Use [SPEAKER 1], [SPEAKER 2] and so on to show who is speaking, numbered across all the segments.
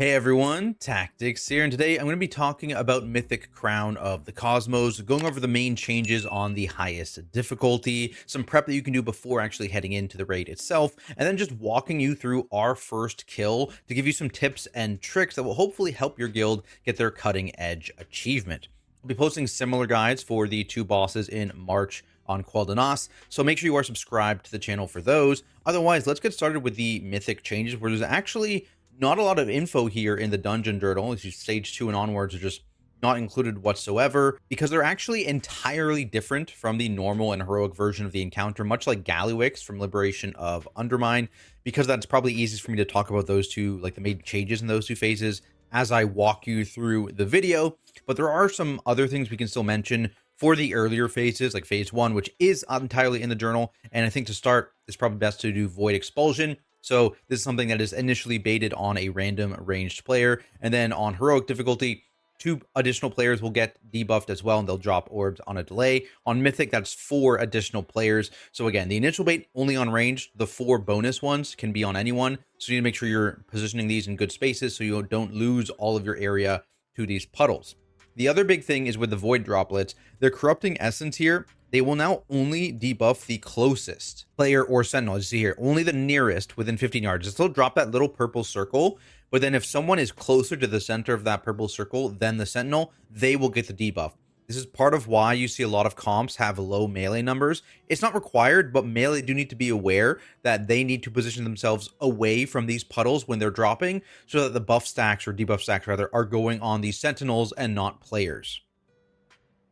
[SPEAKER 1] Hey everyone, Tactics here, and today I'm going to be talking about Mythic Crown of the Cosmos, going over the main changes on the highest difficulty, some prep that you can do before actually heading into the raid itself, and then just walking you through our first kill to give you some tips and tricks that will hopefully help your guild get their cutting edge achievement. I'll be posting similar guides for the two bosses in March on Quel'Danas, so make sure you are subscribed to the channel for those. Otherwise, let's get started with the Mythic changes, where there's actually not a lot of info here in the dungeon journal. Stage 2 and onwards are just not included whatsoever because they're actually entirely different from the normal and heroic version of the encounter, much like Gallywix from Liberation of Undermine. Because that's probably easiest for me to talk about those two, like the main changes in those two phases, as I walk you through the video. But there are some other things we can still mention for the earlier phases, like phase 1, which is entirely in the journal. And I think to start, it's probably best to do Void Expulsion. So this is something that is initially baited on a random ranged player, and then on heroic difficulty, 2 additional players will get debuffed as well, and they'll drop orbs on a delay. On Mythic, that's 4 additional players. So again, the initial bait only on ranged. The 4 bonus ones can be on anyone. So you need to make sure you're positioning these in good spaces so you don't lose all of your area to these puddles. The other big thing is with the Void droplets, their corrupting essence here, they will now only debuff the closest player or sentinel. As you see here, only the nearest within 15 yards. It'll still drop that little purple circle, but then if someone is closer to the center of that purple circle than the sentinel, they will get the debuff. This is part of why you see a lot of comps have low melee numbers. It's not required, but melee do need to be aware that they need to position themselves away from these puddles when they're dropping so that the buff stacks, or debuff stacks rather, are going on these sentinels and not players.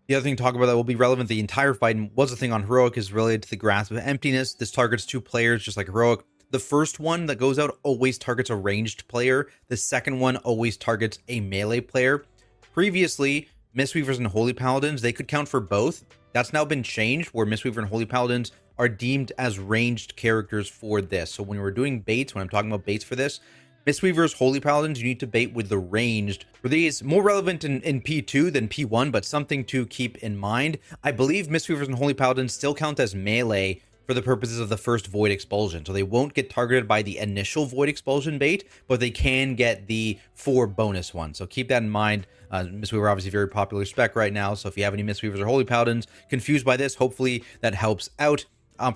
[SPEAKER 1] The other thing to talk about that will be relevant the entire fight and was a thing on Heroic is related to the Grasp of Emptiness. This targets 2 players just like Heroic. The first one that goes out always targets a ranged player. The second one always targets a melee player. Previously, Mistweavers and Holy Paladins, they could count for both. That's now been changed where Mistweaver and Holy Paladins are deemed as ranged characters for this. So when we're doing baits, when I'm talking about baits for this, Mistweavers, Holy Paladins, you need to bait with the ranged. For these, more relevant in P2 than P1, but something to keep in mind. I believe Mistweavers and Holy Paladins still count as melee for the purposes of the first Void Expulsion. So they won't get targeted by the initial Void Expulsion bait, but they can get the 4 bonus ones. So keep that in mind. Mistweaver obviously very popular spec right now, so if you have any Mistweavers or Holy Paladins confused by this, hopefully that helps out.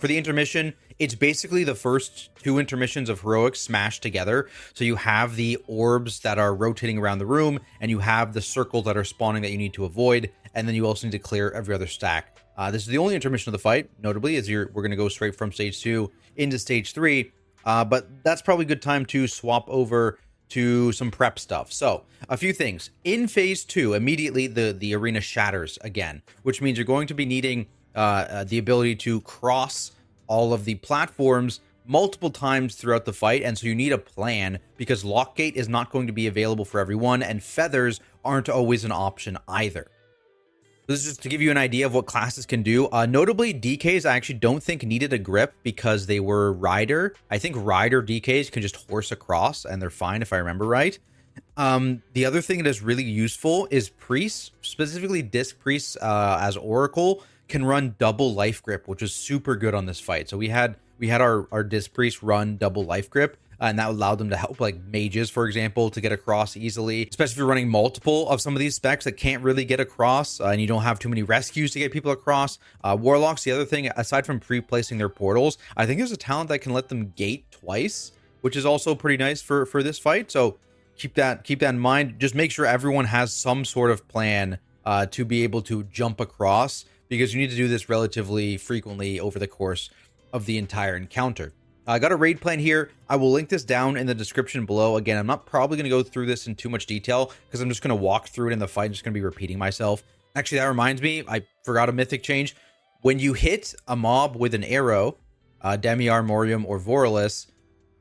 [SPEAKER 1] For the intermission, it's basically the first 2 intermissions of Heroic smashed together. So you have the orbs that are rotating around the room, and you have the circles that are spawning that you need to avoid, and then you also need to clear every other stack. This is the only intermission of the fight, notably, as we're going to go straight from stage 2 into stage 3, but that's probably a good time to swap over to some prep stuff. So a few things. In phase 2, immediately the arena shatters again, which means you're going to be needing the ability to cross all of the platforms multiple times throughout the fight, and so you need a plan because Lockgate is not going to be available for everyone, and feathers aren't always an option either. This is just to give you an idea of what classes can do. Notably, DKs I actually don't think needed a grip because they were Rider. I think Rider DKs can just horse across and they're fine if I remember right. The other thing that is really useful is Priests, specifically Disc Priests as Oracle, can run double life grip, which is super good on this fight. So we had our Disc Priest run double life grip, and that allowed them to help like mages, for example, to get across easily, especially if you're running multiple of some of these specs that can't really get across, and you don't have too many rescues to get people across. Warlocks, the other thing, aside from pre-placing their portals, I think there's a talent that can let them gate twice, which is also pretty nice for this fight. So keep that in mind. Just make sure everyone has some sort of plan to be able to jump across, because you need to do this relatively frequently over the course of the entire encounter. I got a raid plan here. I will link this down in the description below. Again, I'm not probably going to go through this in too much detail because I'm just going to walk through it in the fight. I'm just going to be repeating myself. Actually, that reminds me, I forgot a mythic change. When you hit a mob with an arrow, Demiar, Morium, or Voralis,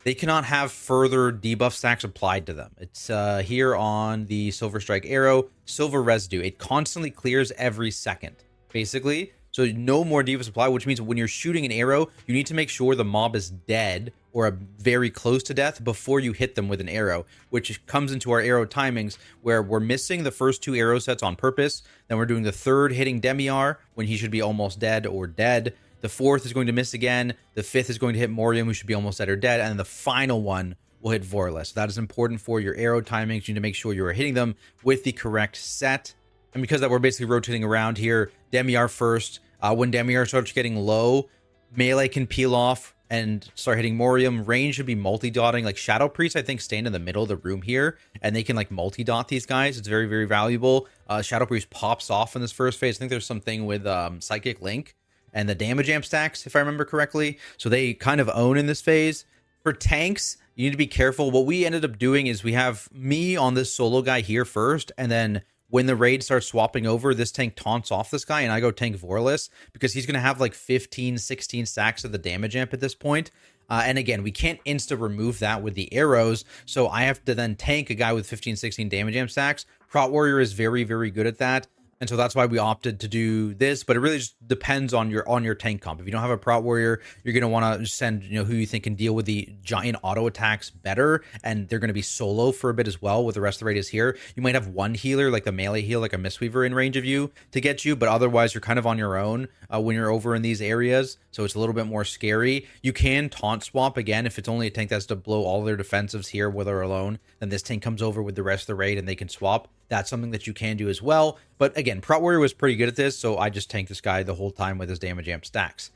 [SPEAKER 1] they cannot have further debuff stacks applied to them. It's here on the Silver Strike arrow, Silver Residue. It constantly clears every second, basically. So no more debuff supply, which means when you're shooting an arrow, you need to make sure the mob is dead or very close to death before you hit them with an arrow, which comes into our arrow timings where we're missing the first 2 arrow sets on purpose. Then we're doing the 3rd hitting Demiar when he should be almost dead or dead. The 4th is going to miss again. The 5th is going to hit Morium, who should be almost dead or dead. And then the final one will hit Vorless. That is important for your arrow timings. You need to make sure you are hitting them with the correct set. And because that we're basically rotating around here, Demiar first. When Demiar starts getting low, melee can peel off and start hitting Morium. Range should be multi-dotting. Like Shadow Priest, I think, stand in the middle of the room here, and they can like multi-dot these guys. It's very, very valuable. Shadow Priest pops off in this first phase. I think there's something with Psychic Link and the damage amp stacks, if I remember correctly. So they kind of own in this phase. For tanks, you need to be careful. What we ended up doing is we have me on this solo guy here first, and then when the raid starts swapping over, this tank taunts off this guy, and I go tank Vorless because he's going to have like 15, 16 stacks of the damage amp at this point. And again, we can't insta remove that with the arrows, so I have to then tank a guy with 15, 16 damage amp stacks. Prot Warrior is very, very good at that. And so that's why we opted to do this, but it really just depends on your tank comp. If you don't have a Prot Warrior, you're going to want to send, who you think can deal with the giant auto attacks better, and they're going to be solo for a bit as well with the rest of the raid is here. You might have one healer, like a melee heal, like a Mistweaver in range of you to get you, but otherwise you're kind of on your own when you're over in these areas, so it's a little bit more scary. You can taunt swap again if it's only a tank that's to blow all their defensives here with or alone, then this tank comes over with the rest of the raid and they can swap. That's something that you can do as well. But again, Prot Warrior was pretty good at this, so I just tanked this guy the whole time with his damage amp stacks.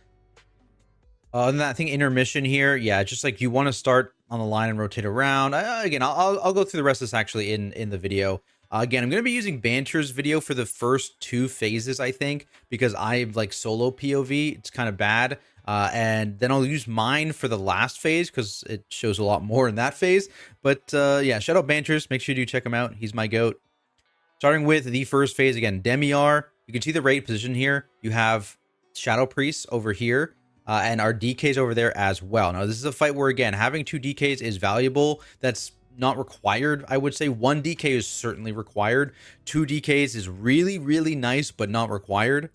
[SPEAKER 1] And that thing intermission here, yeah, it's just like you want to start on the line and rotate around. Again, I'll go through the rest of this actually in the video. Again, I'm going to be using Banter's video for the first 2 phases, I think, because I like solo POV. It's kind of bad. And then I'll use mine for the last phase because it shows a lot more in that phase. But yeah, shout out Banter's. Make sure you do check him out. He's my goat. Starting with the first phase, again, Demiar. You can see the raid position here. You have Shadow Priests over here, and our DKs over there as well. Now, this is a fight where, again, having 2 DKs is valuable. That's not required. I would say 1 DK is certainly required. 2 DKs is really, really nice, but not required.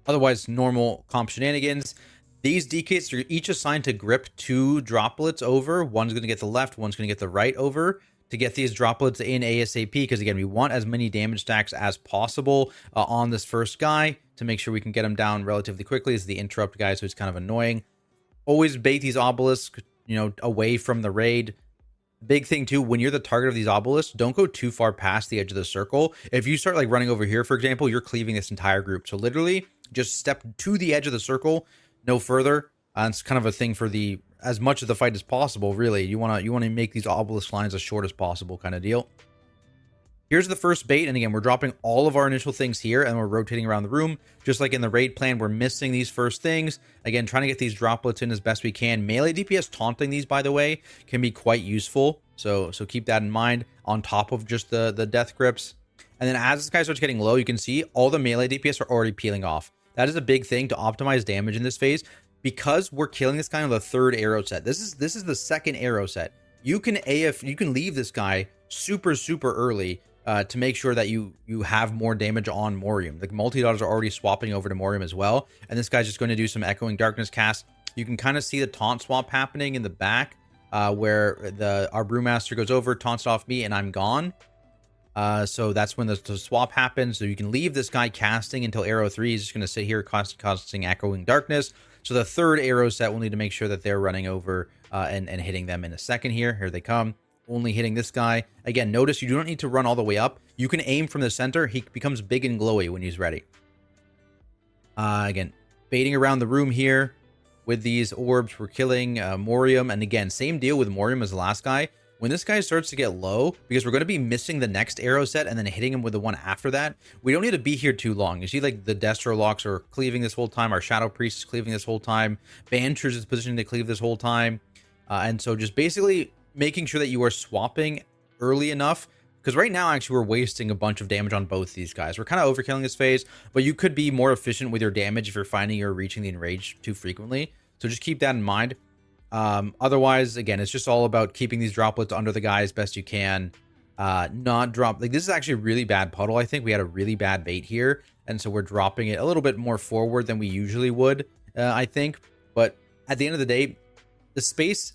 [SPEAKER 1] Otherwise, normal comp shenanigans. These DKs are each assigned to grip 2 droplets over. One's going to get the left, one's going to get the right over, to get these droplets in ASAP, because again, we want as many damage stacks as possible on this first guy to make sure we can get him down relatively quickly. Is the interrupt guy, so it's kind of annoying. Always bait these obelisks, away from the raid. Big thing too, when you're the target of these obelisks, don't go too far past the edge of the circle. If you start like running over here, for example, you're cleaving this entire group. So literally just step to the edge of the circle, no further. It's kind of a thing for as much of the fight as possible, really. You want to make these obelisk lines as short as possible kind of deal. Here's the first bait, and again, we're dropping all of our initial things here, and we're rotating around the room. Just like in the raid plan, we're missing these first things. Again, trying to get these droplets in as best we can. Melee DPS taunting these, by the way, can be quite useful, so keep that in mind, on top of just the death grips. And then as this guy starts getting low, you can see all the melee DPS are already peeling off. That is a big thing to optimize damage in this phase, because we're killing this guy on the 3rd arrow set. This is the 2nd arrow set. You can leave this guy super early to make sure that you have more damage on Morium. Like multi-dotters are already swapping over to Morium as well, and this guy's just going to do some Echoing Darkness cast. You can kind of see the taunt swap happening in the back, where our Brewmaster goes over, taunts off me, and I'm gone. So that's when the swap happens. So you can leave this guy casting until arrow 3. He's just going to sit here casting Echoing Darkness. So the 3rd arrow set, we'll need to make sure that they're running over and hitting them in a second here. Here they come. Only hitting this guy. Again, notice you do not need to run all the way up. You can aim from the center. He becomes big and glowy when he's ready. Again, baiting around the room here with these orbs. We're killing Morium. And again, same deal with Morium as the last guy. When this guy starts to get low, because we're going to be missing the next arrow set and then hitting him with the one after that, we don't need to be here too long. You see, like, the Destro locks are cleaving this whole time. Our Shadow Priest is cleaving this whole time. Banter's is positioned to cleave this whole time. And so just basically making sure that you are swapping early enough, because right now, actually, we're wasting a bunch of damage on both these guys. We're kind of overkilling this phase, but you could be more efficient with your damage if you're finding you're reaching the enrage too frequently. So just keep that in mind. Otherwise, again, it's just all about keeping these droplets under the guy as best you can. Not drop, like, this is actually a really bad puddle. I think we had a really bad bait here, and so we're dropping it a little bit more forward than we usually would, I think. But at the end of the day, the space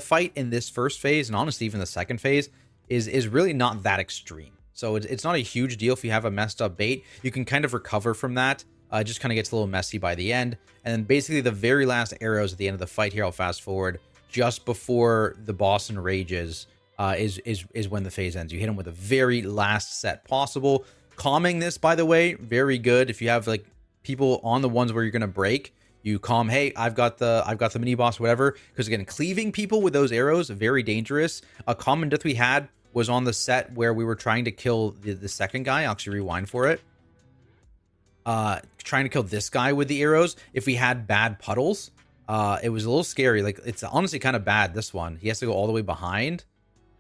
[SPEAKER 1] fight in this first phase, and honestly even the second phase, is really not that extreme. So it's not a huge deal if you have a messed up bait. You can kind of recover from that. It just kind of gets a little messy by the end. And then basically the very last arrows at the end of the fight here, I'll fast forward. just before the boss enrages is when the phase ends. You hit him with the very last set possible. Calming this, by the way, very good. If you have like people on the ones where you're gonna break, you calm, hey, I've got the mini boss, whatever. Because again, cleaving people with those arrows, very dangerous. A common death we had was on the set where we were trying to kill the second guy. I'll actually rewind for it. Trying to kill this guy with the arrows. If we had bad puddles, it was a little scary. Like, it's honestly kind of bad, this one. He has to go all the way behind.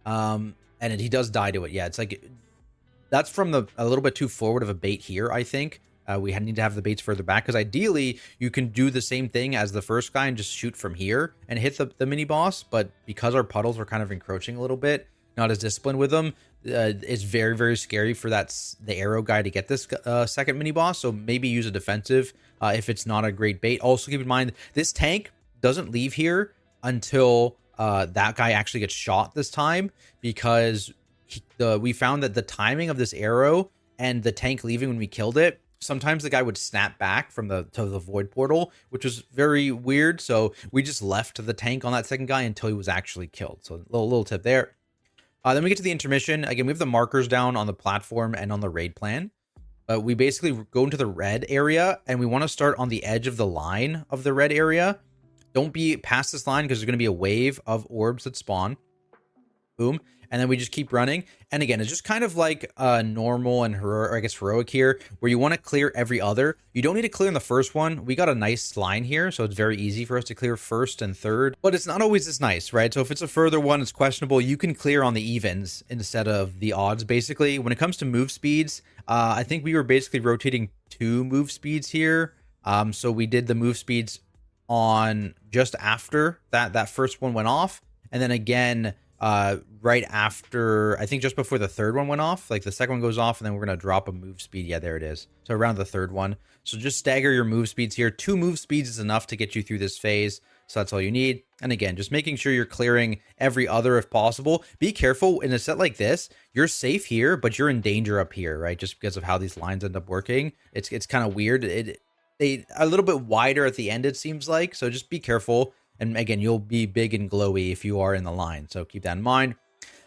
[SPEAKER 1] And he does die to it. Yeah, it's like, that's from a little bit too forward of a bait here, I think. We need to have the baits further back, because ideally you can do the same thing as the first guy and just shoot from here and hit the mini boss. But because our puddles were kind of encroaching a little bit, not as disciplined with them, it's very, very scary for the arrow guy to get this second mini boss. So maybe use a defensive if it's not a great bait. Also keep in mind, this tank doesn't leave here until that guy actually gets shot this time, because we found that the timing of this arrow and the tank leaving when we killed it, sometimes the guy would snap back from the void portal, which was very weird. So we just left the tank on that second guy until he was actually killed. So a little tip there. Then we get to the intermission. Again, we have the markers down on the platform and on the raid plan. We basically go into the red area, and we want to start on the edge of the line of the red area. Don't be past this line, because there's going to be a wave of orbs that spawn. Boom. And then we just keep running. And again, it's just kind of like normal and heroic here, where you want to clear every other. You don't need to clear in the first one. We got a nice line here, so it's very easy for us to clear first and third. But it's not always this nice, right? So if it's a further one, it's questionable. You can clear on the evens instead of the odds, basically. When it comes to move speeds, I think we were basically rotating 2 move speeds here. So we did the move speeds on just after that first one went off. And then again, right after, I think just before the third one went off. Like, the second one goes off, and then we're going to drop a move speed. Yeah, there it is. So around the third one. So just stagger your move speeds here. 2 move speeds is enough to get you through this phase. So that's all you need. And again, just making sure you're clearing every other if possible. Be careful in a set like this. You're safe here, but you're in danger up here, right? Just because of how these lines end up working. It's kind of weird. They a little bit wider at the end, it seems like. So just be careful. And again, you'll be big and glowy if you are in the line. So keep that in mind.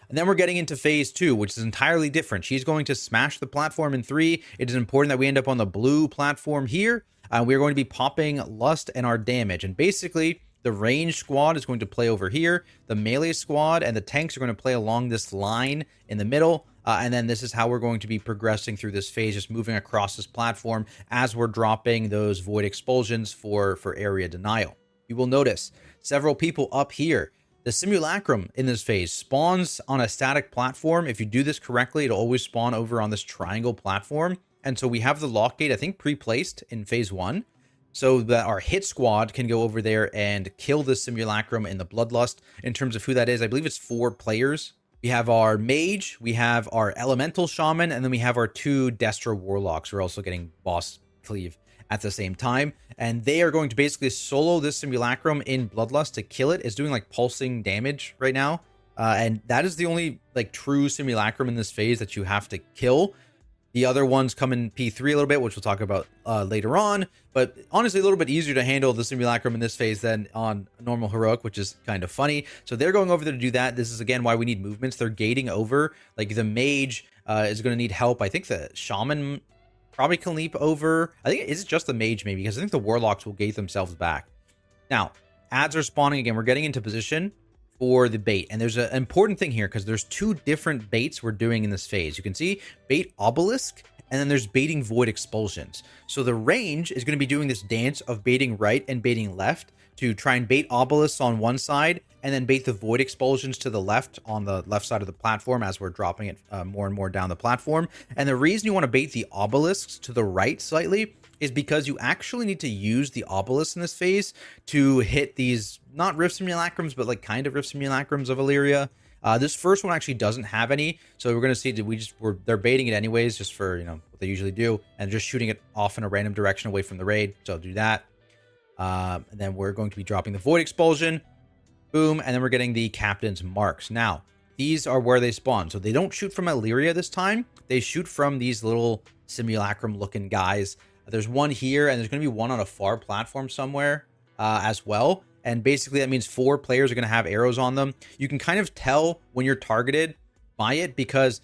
[SPEAKER 1] And then we're getting into phase 2, which is entirely different. She's going to smash the platform in 3. It is important that we end up on the blue platform here. We're going to be popping Lust and our damage. And basically, the range squad is going to play over here. The melee squad and the tanks are going to play along this line in the middle. And then this is how we're going to be progressing through this phase, just moving across this platform as we're dropping those void expulsions for area denial. You will notice several people up here. The simulacrum in this phase spawns on a static platform. If you do this correctly, it'll always spawn over on this triangle platform. And so we have the lock gate, I think, pre-placed in phase 1, so that our hit squad can go over there and kill the simulacrum in the bloodlust. In terms of who that is, I believe it's 4 players. We have our mage, we have our elemental shaman, and then we have our 2 Destra warlocks. We're also getting boss cleave at the same time, and they are going to basically solo this simulacrum in bloodlust to kill it. It's doing like pulsing damage right now, and that is the only like true simulacrum in this phase that you have to kill. The other ones come in P3 a little bit, which we'll talk about later on, but honestly a little bit easier to handle the simulacrum in this phase than on normal heroic, which is kind of funny. So they're going over there to do that. This is again why we need movements. They're gating over. Like, the mage is going to need help. I think the shaman probably can leap over. I think it's just the mage maybe, because I think the warlocks will gate themselves back. Now, ads are spawning again. We're getting into position for the bait. And there's an important thing here, because there's 2 different baits we're doing in this phase. You can see bait obelisk, and then there's baiting void expulsions. So the range is going to be doing this dance of baiting right and baiting left to try and bait obelisks on one side, and then bait the void expulsions to the left on the left side of the platform as we're dropping it more and more down the platform. And the reason you want to bait the obelisks to the right slightly is because you actually need to use the obelisks in this phase to hit these, not rift simulacrums, but like kind of rift simulacrums of Alleria. This first one actually doesn't have any, so we're going to see that they're baiting it anyways, just for, you know, what they usually do, and just shooting it off in a random direction away from the raid. So I'll do that. And then we're going to be dropping the void expulsion. Boom. And then we're getting the captain's marks. Now, these are where they spawn. So they don't shoot from Alleria this time. They shoot from these little simulacrum looking guys. There's one here, and there's going to be one on a far platform somewhere as well. and basically that means 4 players are going to have arrows on them. You can kind of tell when you're targeted by it because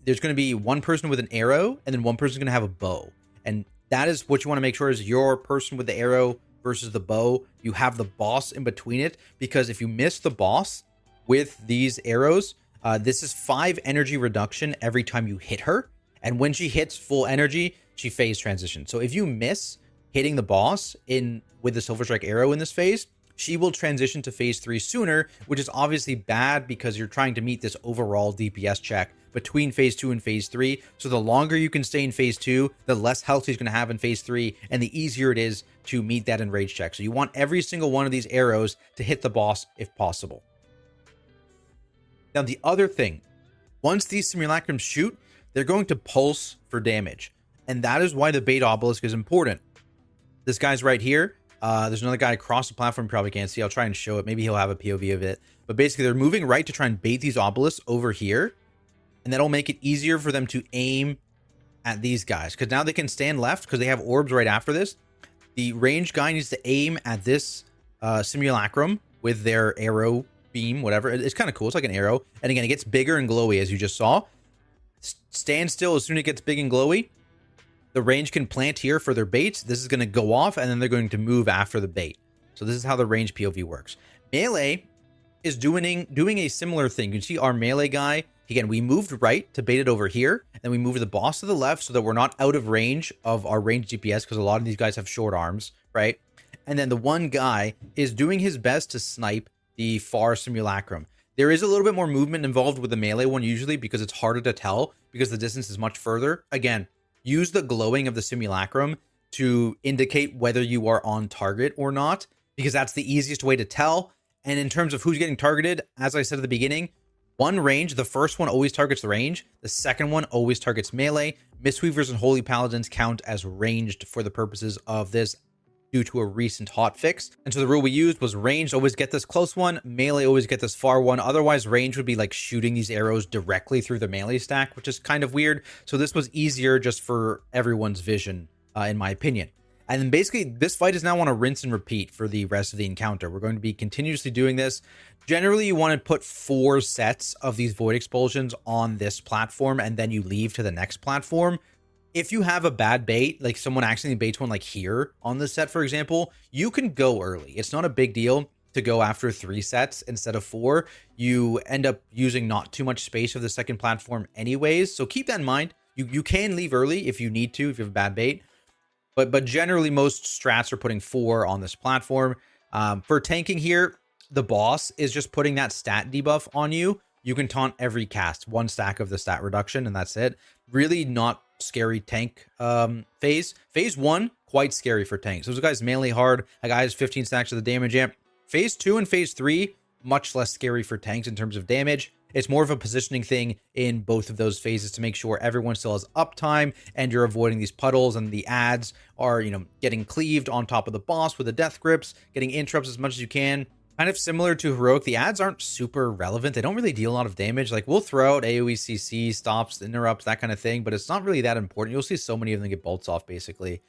[SPEAKER 1] there's going to be one person with an arrow and then one person's going to have a bow, and that is what you want to make sure is your person with the arrow versus the bow. You have the boss in between it, because if you miss the boss with these arrows, this is 5 energy reduction every time you hit her, and when she hits full energy, she phase transitions. So if you miss hitting the boss with the Silver Strike arrow in this phase, she will transition to phase 3 sooner, which is obviously bad because you're trying to meet this overall DPS check between phase 2 and phase 3. So the longer you can stay in phase 2, the less health she's going to have in phase 3, and the easier it is to meet that enrage check. So you want every single one of these arrows to hit the boss if possible. Now the other thing, once these simulacrums shoot, they're going to pulse for damage, and that is why the bait obelisk is important. This guy's right here. There's another guy across the platform you probably can't see. I'll try and show it. Maybe he'll have a POV of it. But basically, they're moving right to try and bait these obelisks over here. And that'll make it easier for them to aim at these guys, because now they can stand left because they have orbs right after this. The ranged guy needs to aim at this simulacrum with their arrow beam, whatever. It's kind of cool. It's like an arrow. And again, it gets bigger and glowy, as you just saw. Stand still as soon as it gets big and glowy. The range can plant here for their baits. This is going to go off, and then they're going to move after the bait. So this is how the range POV works. Melee is doing a similar thing. You can see our melee guy. Again, we moved right to bait it over here, and then we moved the boss to the left so that we're not out of range of our range DPS, because a lot of these guys have short arms, right? And then the one guy is doing his best to snipe the far simulacrum. There is a little bit more movement involved with the melee one usually, because it's harder to tell because the distance is much further. Again, use the glowing of the simulacrum to indicate whether you are on target or not, because that's the easiest way to tell. And in terms of who's getting targeted, as I said at the beginning, one range, the first one always targets range. The second one always targets melee. Mistweavers and Holy Paladins count as ranged for the purposes of this due to a recent hotfix. And so the rule we used was ranged always get this close one, melee always get this far one. Otherwise, range would be like shooting these arrows directly through the melee stack, which is kind of weird. So this was easier just for everyone's vision, in my opinion. And then basically this fight is now on a rinse and repeat for the rest of the encounter. We're going to be continuously doing this. Generally, you want to put 4 sets of these void expulsions on this platform, and then you leave to the next platform. If you have a bad bait, like someone accidentally baits one like here on this set, for example, you can go early. It's not a big deal to go after 3 sets instead of 4. You end up using not too much space of the second platform anyways. So keep that in mind. You can leave early if you need to, if you have a bad bait. But generally, most strats are putting 4 on this platform. For tanking here, the boss is just putting that stat debuff on you. You can taunt every cast, 1 stack of the stat reduction, and that's it. Really not scary tank phase. Phase 1, quite scary for tanks. Those guys melee hard. A guy has 15 stacks of the damage amp. Phase 2 and phase 3, much less scary for tanks in terms of damage. It's more of a positioning thing in both of those phases to make sure everyone still has uptime and you're avoiding these puddles, and the ads are, getting cleaved on top of the boss with the death grips, getting interrupts as much as you can. Kind of similar to Heroic, the ads aren't super relevant. They don't really deal a lot of damage. Like, we'll throw out AoE CC, stops, interrupts, that kind of thing, but it's not really that important. You'll see so many of them get bolts off, basically.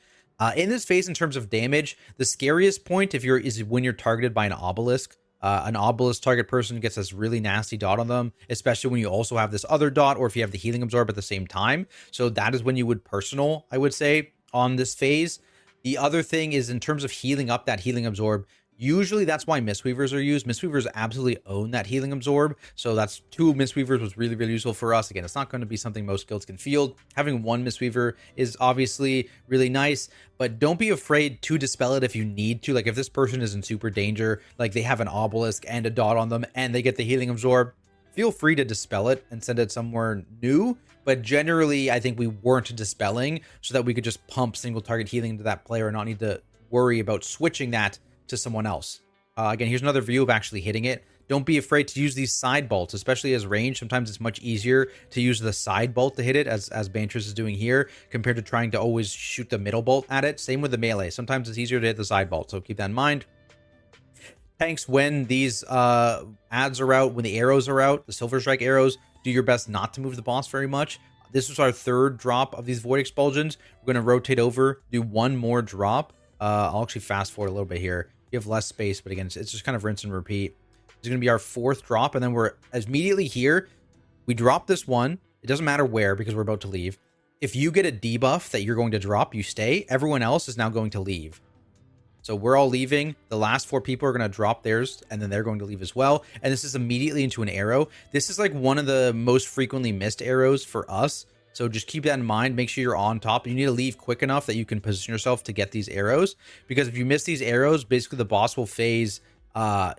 [SPEAKER 1] In this phase, in terms of damage, the scariest point is when you're targeted by an obelisk. An obelisk target person gets this really nasty dot on them, especially when you also have this other dot, or if you have the healing absorb at the same time. So that is when you would personal, I would say, on this phase. The other thing is in terms of healing up that healing absorb, usually that's why Mistweavers are used. Mistweavers absolutely own that healing absorb. So that's 2 Mistweavers was really, really useful for us. Again, it's not going to be something most guilds can field. Having 1 Mistweaver is obviously really nice, but don't be afraid to dispel it if you need to. Like, if this person is in super danger, like they have an obelisk and a dot on them and they get the healing absorb, feel free to dispel it and send it somewhere new. But generally, I think we weren't dispelling so that we could just pump single target healing into that player and not need to worry about switching that to someone else. Again, here's another view of actually hitting it. Don't be afraid to use these side bolts, especially as range. Sometimes it's much easier to use the side bolt to hit it, as Bantress is doing here, compared to trying to always shoot the middle bolt at it. Same with the melee. Sometimes it's easier to hit the side bolt, so keep that in mind. Tanks, when these ads are out, when the arrows are out, the Silver Strike arrows, do your best not to move the boss very much. This was our 3rd drop of these Void Expulsions. We're going to rotate over, do 1 more drop. I'll actually fast forward a little bit here. You have less space, but again, it's just kind of rinse and repeat. It's going to be our 4th drop, and then we're immediately here. We drop this one. It doesn't matter where because we're about to leave. If you get a debuff that you're going to drop, you stay. Everyone else is now going to leave. So we're all leaving. The last 4 people are going to drop theirs, and then they're going to leave as well. And this is immediately into an arrow. This is like one of the most frequently missed arrows for us. So just keep that in mind. Make sure you're on top. You need to leave quick enough that you can position yourself to get these arrows. Because if you miss these arrows, basically the boss will phase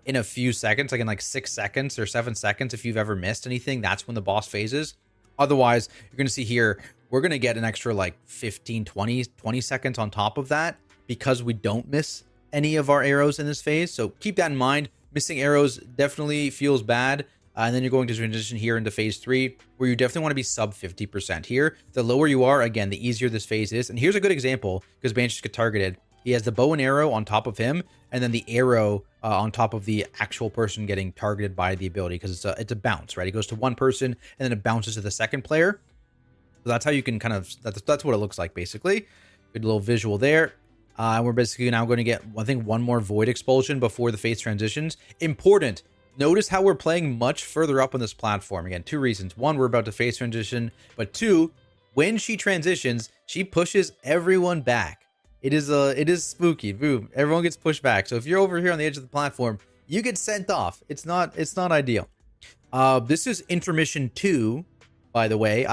[SPEAKER 1] in a few seconds, like in like 6 seconds or 7 seconds. If you've ever missed anything, that's when the boss phases. Otherwise, you're going to see here, we're going to get an extra like 15, 20 seconds on top of that, because we don't miss any of our arrows in this phase. So keep that in mind. Missing arrows definitely feels bad. And then you're going to transition here into phase 3, where you definitely want to be sub 50% here. The lower you are, again, the easier this phase is. And here's a good example, because Banshees get targeted. He has the bow and arrow on top of him, and then the arrow on top of the actual person getting targeted by the ability, because it's a bounce, right? It goes to one person, and then it bounces to the second player. So that's how you can kind of, that's what it looks like, basically. Good little visual there. We're basically now going to get, I think, one more Void Expulsion before the phase transitions. Important. Notice how we're playing much further up on this platform. Again, 2 reasons. 1, we're about to phase transition. But 2, when she transitions, she pushes everyone back. It is spooky. Boom. Everyone gets pushed back. So if you're over here on the edge of the platform, you get sent off. It's not ideal. This is intermission 2, by the way.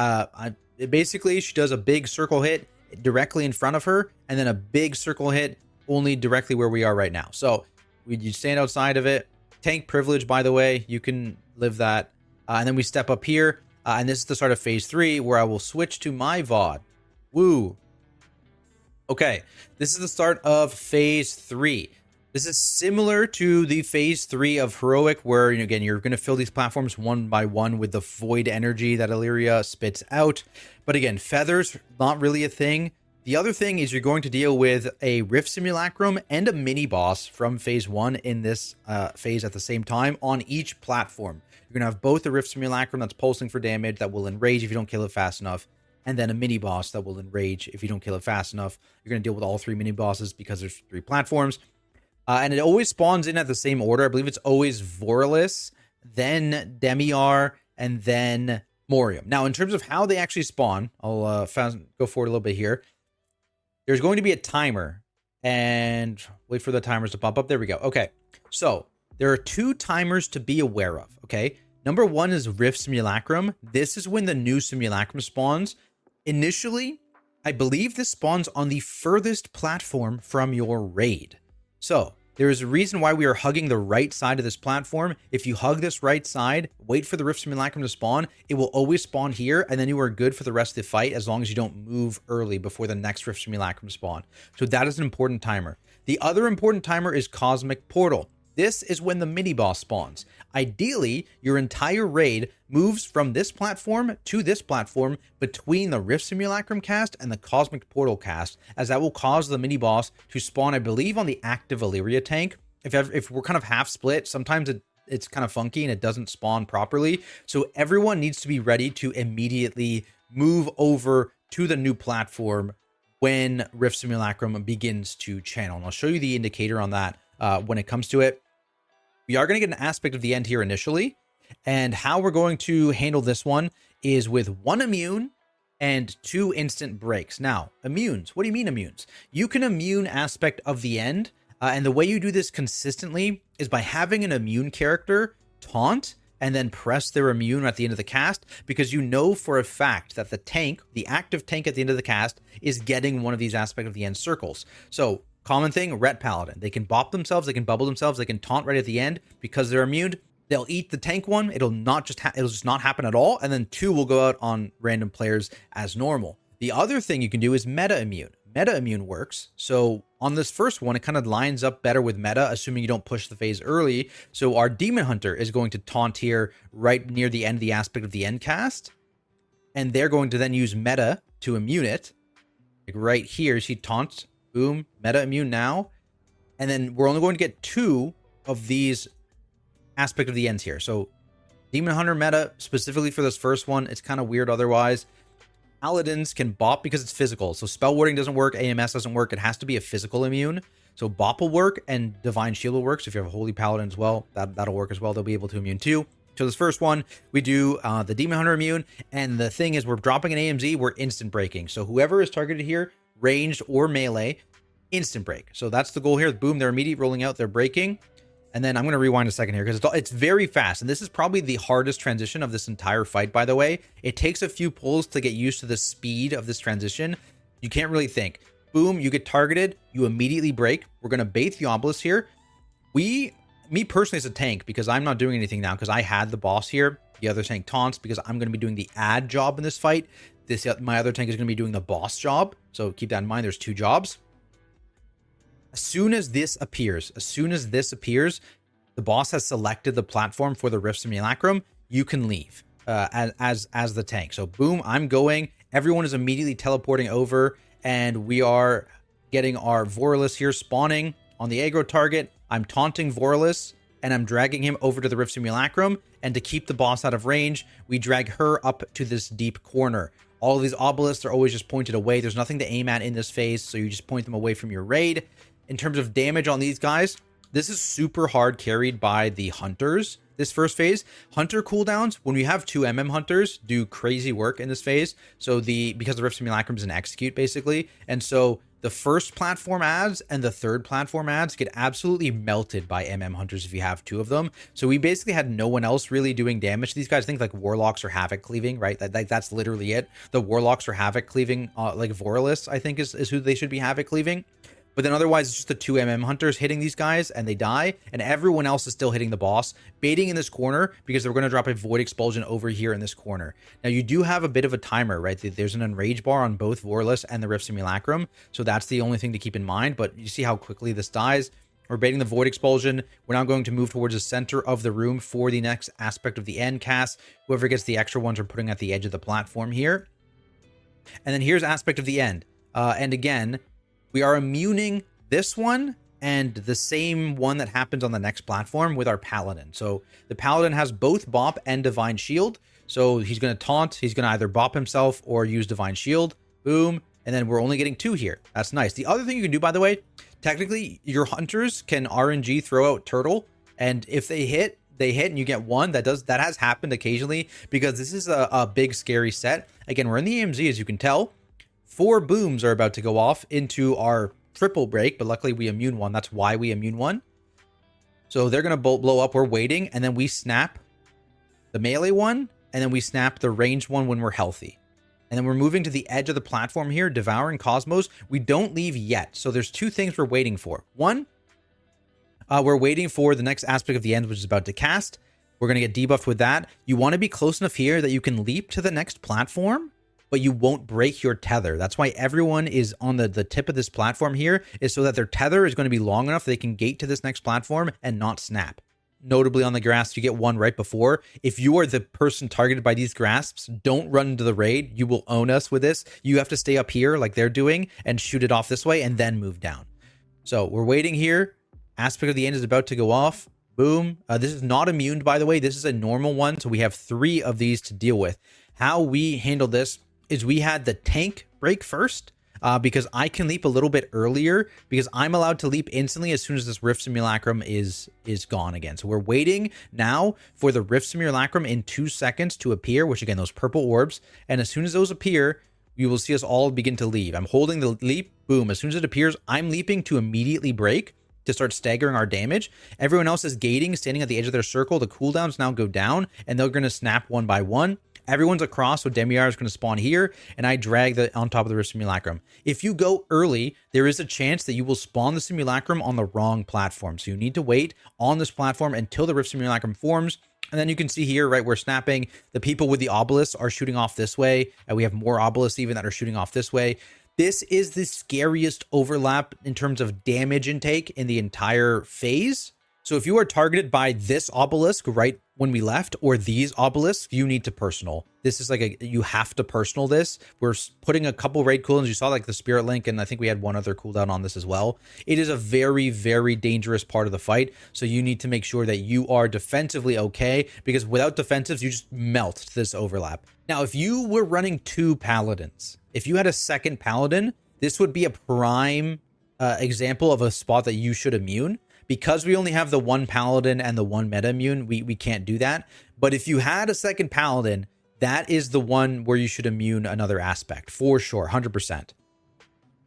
[SPEAKER 1] Basically, she does a big circle hit directly in front of her, and then a big circle hit only directly where we are right now. So you stand outside of it. Tank privilege, by the way, you can live that. And then we step up here, and this is the start of phase 3, where I will switch to my VOD. Woo. Okay, this is the start of phase 3. This is similar to the phase 3 of Heroic, where, again, you're going to fill these platforms one by one with the void energy that Alleria spits out. But again, feathers, not really a thing. The other thing is you're going to deal with a Rift Simulacrum and a mini boss from phase 1 in this phase at the same time on each platform. You're going to have both the Rift Simulacrum that's pulsing for damage that will enrage if you don't kill it fast enough, and then a mini boss that will enrage if you don't kill it fast enough. You're going to deal with all 3 mini bosses because there's 3 platforms. And it always spawns in at the same order. I believe it's always Voralis, then Demiar, and then Morium. Now, in terms of how they actually spawn, I'll go forward a little bit here. There's going to be a timer, and wait for the timers to pop up. There we go. Okay, so there are 2 timers to be aware of, okay? Number 1 is Rift Simulacrum. This is when the new Simulacrum spawns. Initially, I believe this spawns on the furthest platform from your raid. So there is a reason why we are hugging the right side of this platform. If you hug this right side, wait for the Rift Simulacrum to spawn, it will always spawn here, and then you are good for the rest of the fight as long as you don't move early before the next Rift Simulacrum spawn. So that is an important timer. The other important timer is Cosmic Portal. This is when the mini boss spawns. Ideally, your entire raid moves from this platform to this platform between the Rift Simulacrum cast and the Cosmic Portal cast, as that will cause the mini boss to spawn, I believe, on the active Alleria tank. If we're kind of half split, sometimes it's kind of funky and it doesn't spawn properly. So everyone needs to be ready to immediately move over to the new platform when Rift Simulacrum begins to channel. And I'll show you the indicator on that when it comes to it. We are going to get an aspect of the end here initially, and how we're going to handle this one is with 1 immune and 2 instant breaks. Now, immunes, what do you mean immunes? You can immune aspect of the end, and the way you do this consistently is by having an immune character taunt and then press their immune at the end of the cast, because you know for a fact that the tank, the active tank at the end of the cast, is getting one of these aspect of the end circles. So common thing, Ret Paladin. They can bop themselves, they can bubble themselves, they can taunt right at the end because they're immune. They'll eat the tank one. It'll just not happen at all. And then 2 will go out on random players as normal. The other thing you can do is meta immune. Meta immune works. So on this first one, it kind of lines up better with meta, assuming you don't push the phase early. So our Demon Hunter is going to taunt here right near the end of the aspect of the end cast. And they're going to then use meta to immune it. Like right here, she taunts. Boom, meta immune now. And then we're only going to get 2 of these aspect of the ends here. So Demon Hunter meta specifically for this first one, it's kind of weird otherwise. paladins can bop because it's physical. So spell warding doesn't work, AMS doesn't work. It has to be a physical immune. So bop will work and divine shield will work. So if you have a holy paladin as well, that'll work as well. They'll be able to immune too. So this first one, we do the Demon Hunter immune. And the thing is, we're dropping an AMZ, we're instant breaking. So whoever is targeted here, ranged or melee, instant break. So that's the goal here. Boom, they're immediate rolling out, they're breaking. And then I'm going to rewind a second here because it's very fast. And this is probably the hardest transition of this entire fight, by the way. It takes a few pulls to get used to the speed of this transition. You can't really think. Boom, you get targeted, you immediately break. We're going to bait the obelisk here. Me personally as a tank, because I'm not doing anything now because I had the boss here. The other tank taunts because I'm going to be doing the ad job in this fight. My other tank is going to be doing the boss job. So keep that in mind. There's 2 jobs. As soon as this appears, the boss has selected the platform for the Rift Simulacrum. You can leave as the tank. So boom, I'm going. Everyone is immediately teleporting over, and we are getting our Voralus here spawning on the aggro target. I'm taunting Voralus, and I'm dragging him over to the Rift Simulacrum. And to keep the boss out of range, we drag her up to this deep corner. All of these obelisks are always just pointed away. There's nothing to aim at in this phase, so you just point them away from your raid. In terms of damage on these guys, this is super hard carried by the hunters. This first phase, hunter cooldowns, when we have 2 hunters, do crazy work in this phase. So because the Rift Simulacrum is an execute basically, and so the first platform ads and the third platform ads get absolutely melted by hunters if you have 2 of them. So we basically had no one else really doing damage to these guys. I think like warlocks or havoc cleaving, right? That's literally it. The warlocks or havoc cleaving, like Voralus, I think is who they should be havoc cleaving. But then otherwise, it's just the 2 hunters hitting these guys, and they die, and everyone else is still hitting the boss, baiting in this corner, because they're going to drop a Void Expulsion over here in this corner. Now, you do have a bit of a timer, right? There's an Enrage bar on both Voralus and the Rift Simulacrum, so that's the only thing to keep in mind, but you see how quickly this dies. We're baiting the Void Expulsion. We're now going to move towards the center of the room for the next aspect of the end cast. Whoever gets the extra ones are putting at the edge of the platform here. And then here's aspect of the end. And again, we are immuning this one and the same one that happens on the next platform with our Paladin. So the Paladin has both Bop and Divine Shield. So he's going to taunt. He's going to either Bop himself or use Divine Shield. Boom. And then we're only getting 2 here. That's nice. The other thing you can do, by the way, technically your hunters can RNG throw out Turtle. And if they hit and you get 1. That has happened occasionally because this is a big scary set. Again, we're in the AMZ, as you can tell. 4 booms are about to go off into our triple break, but luckily we immune 1. That's why we immune 1. So they're going to blow up. We're waiting, and then we snap the melee one, and then we snap the ranged one when we're healthy. And then we're moving to the edge of the platform here, devouring Cosmos. We don't leave yet. So there's 2 things we're waiting for. 1, we're waiting for the next aspect of the end, which is about to cast. We're going to get debuffed with that. You want to be close enough here that you can leap to the next platform, but you won't break your tether. That's why everyone is on the tip of this platform here, is so that their tether is going to be long enough they can gate to this next platform and not snap. Notably on the grasp, you get 1 right before. If you are the person targeted by these grasps, don't run into the raid. You will own us with this. You have to stay up here like they're doing and shoot it off this way and then move down. So we're waiting here. Aspect of the end is about to go off. Boom. This is not immune, by the way. This is a normal one. So we have 3 of these to deal with. How we handle this is we had the tank break first because I can leap a little bit earlier because I'm allowed to leap instantly as soon as this Rift Simulacrum is gone again. So we're waiting now for the Rift Simulacrum in 2 seconds to appear, which again, those purple orbs. And as soon as those appear, you will see us all begin to leave. I'm holding the leap. Boom. As soon as it appears, I'm leaping to immediately break to start staggering our damage. Everyone else is gating, standing at the edge of their circle. The cooldowns now go down and they're going to snap 1 by 1. Everyone's across, so Demiar is going to spawn here, and I drag on top of the Rift Simulacrum. If you go early, there is a chance that you will spawn the Simulacrum on the wrong platform. So you need to wait on this platform until the Rift Simulacrum forms. And then you can see here, right, we're snapping. The people with the obelisks are shooting off this way, and we have more obelisks even that are shooting off this way. This is the scariest overlap in terms of damage intake in the entire phase. So if you are targeted by this obelisk right when we left, or these obelisks, you need to personal. This is like you have to personal this. We're putting a couple raid cooldowns. You saw like the Spirit Link, and I think we had one other cooldown on this as well. It is a very, very dangerous part of the fight. So you need to make sure that you are defensively okay, because without defensives, you just melt this overlap. Now, if you were running 2 paladins, if you had a second paladin, this would be a prime example of a spot that you should immune. Because we only have the 1 paladin and the 1 meta immune, we can't do that. But if you had a second paladin, that is the one where you should immune another aspect for sure, 100%.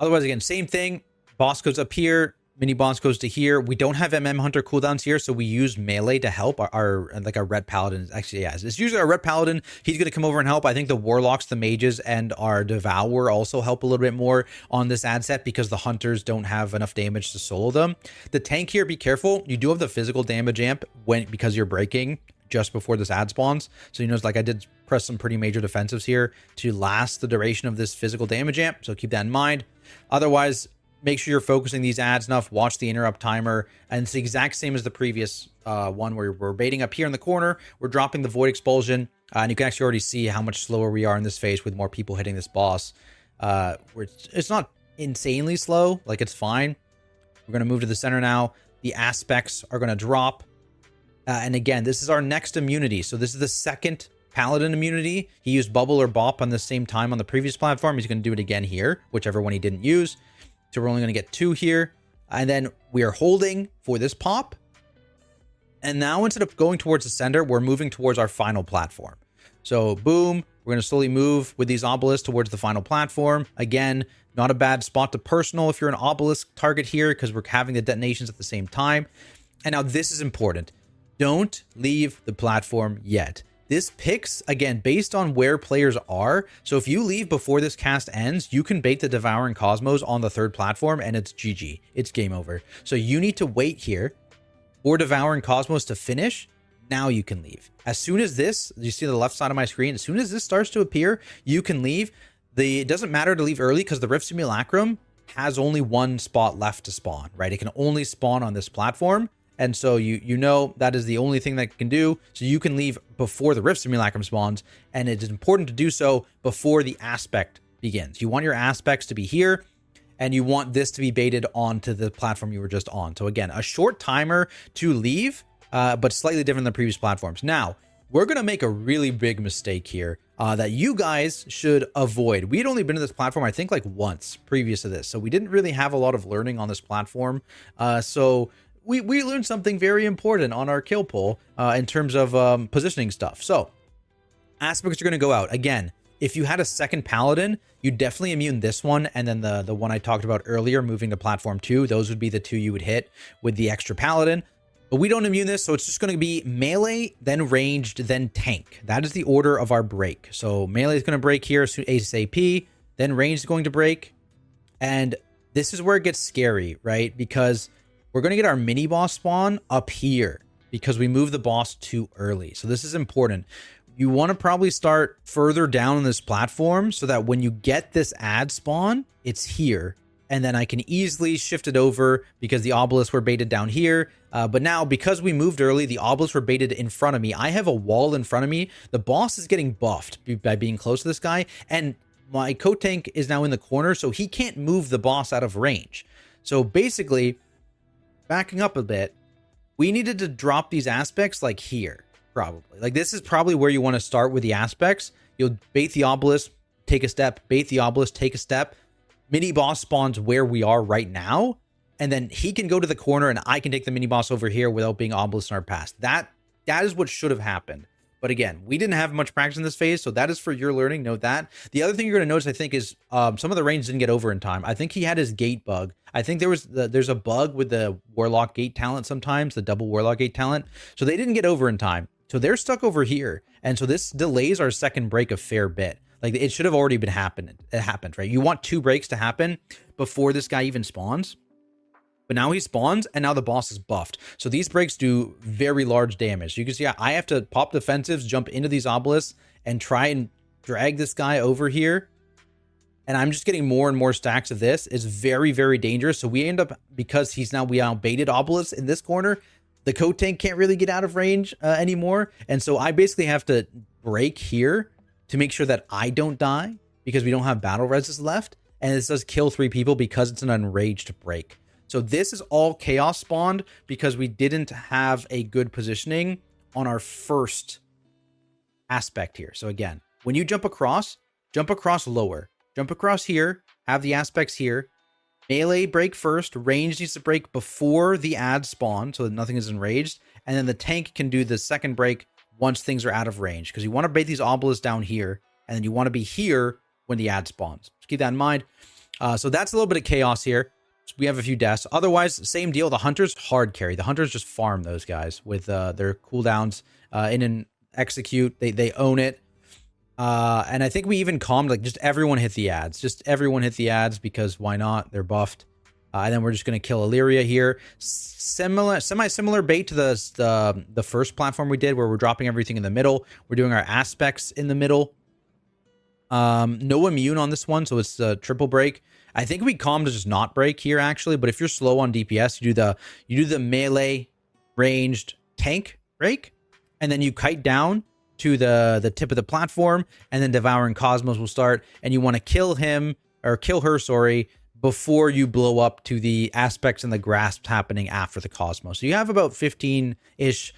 [SPEAKER 1] Otherwise, again, same thing. Boss goes up here, mini boss goes to here. We don't have Hunter cooldowns here, so we use melee to help our red paladin. Actually, yeah, it's usually our red paladin. He's going to come over and help. I think the warlocks, the mages, and our devour also help a little bit more on this ad set because the hunters don't have enough damage to solo them. The tank here, be careful. You do have the physical damage amp because you're breaking just before this ad spawns. So you notice like I did press some pretty major defensives here to last the duration of this physical damage amp. So keep that in mind. Otherwise, make sure you're focusing these ads enough. Watch the interrupt timer. And it's the exact same as the previous one where we're baiting up here in the corner. We're dropping the Void Expulsion. And you can actually already see how much slower we are in this phase with more people hitting this boss. It's not insanely slow. Like, it's fine. We're going to move to the center now. The aspects are going to drop. And again, this is our next immunity. So this is the second Paladin immunity. He used Bubble or Bop on the same time on the previous platform. He's going to do it again here, whichever one he didn't use. So we're only going to get 2 here. And then we are holding for this pop. And now instead of going towards the center, we're moving towards our final platform. So boom, we're going to slowly move with these obelisks towards the final platform. Again, not a bad spot to personal if you're an obelisk target here because we're having the detonations at the same time. And now this is important. Don't leave the platform yet. This picks, again, based on where players are. So if you leave before this cast ends, you can bait the Devouring Cosmos on the 3rd platform and it's GG. It's game over. So you need to wait here for Devouring Cosmos to finish. Now you can leave. As soon as this, you see the left side of my screen, as soon as this starts to appear, you can leave. It doesn't matter to leave early because the Rift Simulacrum has only 1 spot left to spawn, right? It can only spawn on this platform. And so you know that is the only thing that it can do. So you can leave before the Rift Simulacrum spawns. And it is important to do so before the aspect begins. You want your aspects to be here. And you want this to be baited onto the platform you were just on. So again, a short timer to leave, but slightly different than previous platforms. Now, we're going to make a really big mistake here that you guys should avoid. We had only been to this platform, I think, like once previous to this. So we didn't really have a lot of learning on this platform. So we learned something very important on our kill poll in terms of positioning stuff. So aspects are going to go out. Again, if you had a second Paladin, you definitely immune this one. And then the one I talked about earlier, moving to platform 2, those would be the 2 you would hit with the extra Paladin. But we don't immune this, so it's just going to be melee, then ranged, then tank. That is the order of our break. So melee is going to break here, ASAP, then ranged is going to break. And this is where it gets scary, right? Because we're going to get our mini boss spawn up here because we moved the boss too early. So this is important. You want to probably start further down on this platform so that when you get this ad spawn, it's here. And then I can easily shift it over because the obelisks were baited down here. But now, because we moved early, the obelisks were baited in front of me. I have a wall in front of me. The boss is getting buffed by being close to this guy. And my coat tank is now in the corner, so he can't move the boss out of range. So basically, backing up a bit, we needed to drop these aspects like here, probably. Like this is probably where you want to start with the aspects. You'll bait the obelisk, take a step, bait the obelisk, take a step. Mini boss spawns where we are right now, and then he can go to the corner and I can take the mini boss over here without being obelisk in our past. That is what should have happened. But again, we didn't have much practice in this phase, so that is for your learning. Note that. The other thing you're going to notice, I think, is some of the range didn't get over in time. I think he had his gate bug. I think there's a bug with the Warlock gate talent sometimes, the double Warlock gate talent. So they didn't get over in time. So they're stuck over here. And so this delays our second break a fair bit. Like it should have already been happened. It happened, right? You want 2 breaks to happen before this guy even spawns. But now he spawns and now the boss is buffed. So these breaks do very large damage. So you can see I have to pop defensives, jump into these obelisks and try and drag this guy over here. And I'm just getting more and more stacks of this. It's very, very dangerous. So we end up, because we now baited obelisks in this corner, The coat tank can't really get out of range anymore. And so I basically have to break here to make sure that I don't die because we don't have battle resist left. And this does kill 3 people because it's an enraged break. So this is all chaos spawned because we didn't have a good positioning on our first aspect here. So again, when you jump across lower, jump across here, have the aspects here, melee break first, range needs to break before the ad spawn so that nothing is enraged, and then the tank can do the second break once things are out of range, because you want to bait these obelisks down here, and then you want to be here when the ad spawns. Just keep that in mind. So that's a little bit of chaos here. So we have a few deaths. Otherwise, same deal. The hunters hard carry. The hunters just farm those guys with their cooldowns in an execute. They own it. And I think we even calmed, like, just everyone hit the ads. Just everyone hit the ads because why not? They're buffed. And then we're just going to kill Alleria here. Semi-similar bait to the first platform we did where we're dropping everything in the middle. We're doing our aspects in the middle. No immune on this one, so it's a triple break. I think we calm to just not break here, actually. But if you're slow on DPS, you do the melee ranged tank break, and then you kite down to the tip of the platform, and then Devouring Cosmos will start, and you want to kill him, or kill her, sorry, before you blow up to the aspects and the grasps happening after the Cosmos. So you have about 15-ish,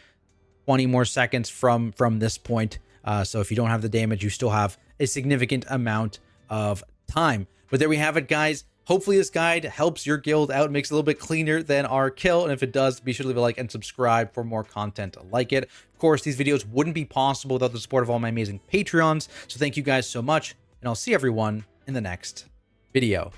[SPEAKER 1] 20 more seconds from this point. So if you don't have the damage, you still have a significant amount of time. But there we have it, guys. Hopefully this guide helps your guild out, makes it a little bit cleaner than our kill. And if it does, be sure to leave a like and subscribe for more content like it. Of course, these videos wouldn't be possible without the support of all my amazing Patreons. So thank you guys so much, and I'll see everyone in the next video.